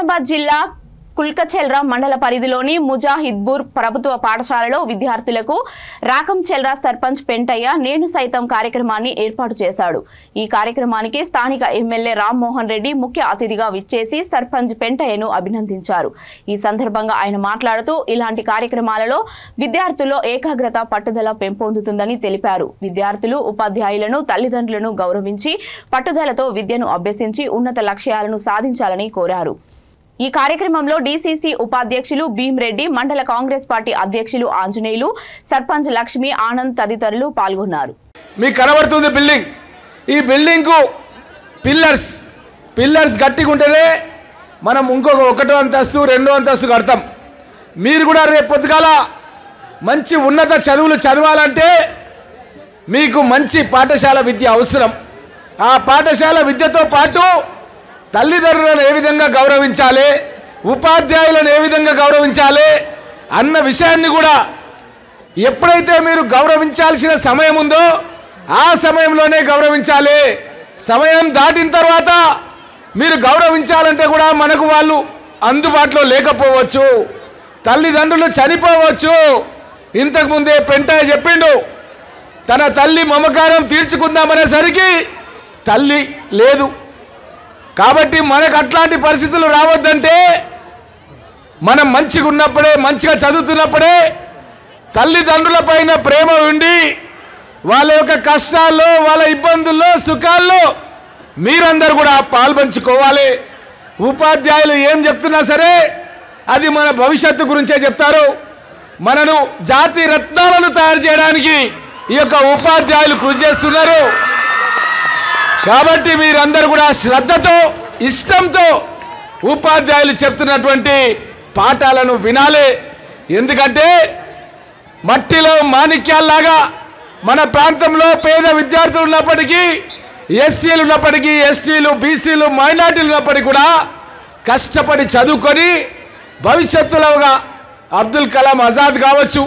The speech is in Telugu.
వికారాబాద్ జిల్లా కుల్కచెల్రా మండల పరిధిలోని ముజాహిద్పూర్ ప్రభుత్వ పాఠశాలలో విద్యార్థులకు రాకంచెల్రా సర్పంచ్ పెంటయ్య నేను సైతం కార్యక్రమాన్ని ఏర్పాటు చేశాడు। ఈ కార్యక్రమానికి స్థానిక ఎమ్మెల్యే రామ్మోహన్ రెడ్డి ముఖ్య అతిథిగా విచ్చేసి సర్పంచ్ పెంటయ్యను అభినందించారు। ఈ సందర్భంగా ఆయన మాట్లాడుతూ ఇలాంటి కార్యక్రమాలలో విద్యార్థుల్లో ఏకాగ్రత పట్టుదల పెంపొందుతుందని తెలిపారు। విద్యార్థులు ఉపాధ్యాయులను తల్లిదండ్రులను గౌరవించి పట్టుదలతో విద్యను అభ్యసించి ఉన్నత లక్ష్యాలను సాధించాలని కోరారు। ఈ కార్యక్రమంలో డీసీసీ ఉపాధ్యక్షులు భీమ్రెడ్డి, మండల కాంగ్రెస్ పార్టీ అధ్యక్షులు ఆంజనేయులు, సర్పంచ్ లక్ష్మి, ఆనంద్ తదితరులు పాల్గొన్నారు। మీకు కనబడుతుంది బిల్డింగ్, ఈ బిల్డింగ్ కు పిల్లర్స్ గట్టిగా ఉంటేనే మనం ఇంకొక ఒకటో అంతస్తు రెండో అంతస్తు కడతాం। మీరు కూడా రేపు పొద్దుగాల మంచి ఉన్నత చదువులు చదవాలంటే మీకు మంచి పాఠశాల విద్య అవసరం। ఆ పాఠశాల విద్యతో పాటు తల్లిదండ్రులను ఏ విధంగా గౌరవించాలి, ఉపాధ్యాయులను ఏ విధంగా గౌరవించాలి అన్న విషయాన్ని కూడా ఎప్పుడైతే మీరు గౌరవించాల్సిన సమయం ఉందో ఆ సమయంలోనే గౌరవించాలి। సమయం దాటిన తర్వాత మీరు గౌరవించాలంటే కూడా మనకు వాళ్ళు అందుబాటులో లేకపోవచ్చు, తల్లిదండ్రులు చనిపోవచ్చు। ఇంతకుముందే పెంటయ్య చెప్పిండు, తన తల్లి మమకారం తీర్చుకుందామనేసరికి తల్లి లేదు। కాబట్టి మనకు అట్లాంటి పరిస్థితులు రావద్దంటే మనం మంచిగా ఉన్నప్పుడే, మంచిగా చదువుతున్నప్పుడే తల్లిదండ్రుల పైన ప్రేమ ఉండి వాళ్ళ యొక్క కష్టాల్లో, వాళ్ళ ఇబ్బందుల్లో, సుఖాల్లో మీరందరూ కూడా పాల్పంచుకోవాలి। ఉపాధ్యాయులు ఏం చెప్తున్నా సరే అది మన భవిష్యత్తు గురించే చెప్తారు। మనను జాతి రత్నాలను తయారు చేయడానికి ఈ యొక్క ఉపాధ్యాయులు కృషి చేస్తున్నారు। కాబట్టి మీరందరూ కూడా శ్రద్ధతో, ఇష్టంతో ఉపాధ్యాయులు చెప్తున్నటువంటి పాఠాలను వినాలి। ఎందుకంటే మట్టిలో మాణిక్యాల్లాగా మన ప్రాంతంలో పేద విద్యార్థులు ఉన్నప్పటికీ, ఎస్సీలు ఉన్నప్పటికీ, ఎస్టీలు, బీసీలు, మైనార్టీలు ఉన్నప్పటికీ కూడా కష్టపడి చదువుకొని భవిష్యత్తులోగా అబ్దుల్ కలాం ఆజాద్ కావచ్చు,